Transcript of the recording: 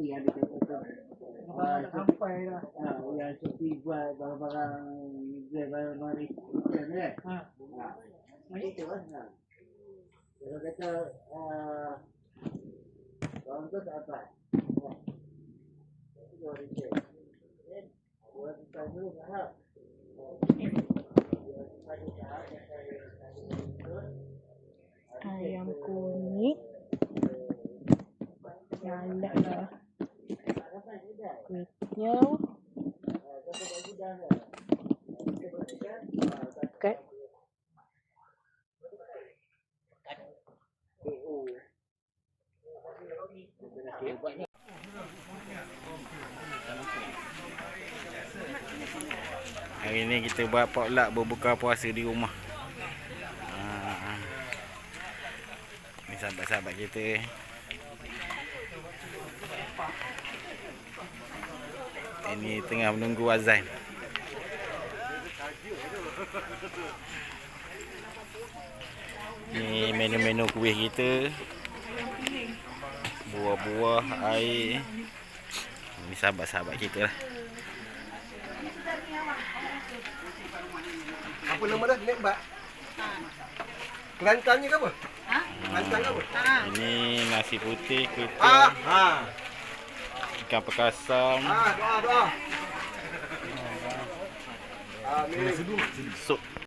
yang dikatakan sampai dah. Yang Shopee buat barang-barang return kan. Itu lah. Kalau kata orang tu tak apa. Itu orang return. Buat kita dulu tak. Ayam kunyit, lada lah, kuitiau, kat, hari ni kita buat potluck berbuka puasa di rumah. Ni sahabat-sahabat kita. Ini tengah menunggu azan. Ni menu-menu kuih kita. Buah-buah, air. Ini sahabat-sahabat kita lah. Apa nama dah? Nekbat? Kelantannya ke apa? Kelantan ke apa? Ini nasi putih, kuitiau, ikan perkasam, Doa. Amin. sup.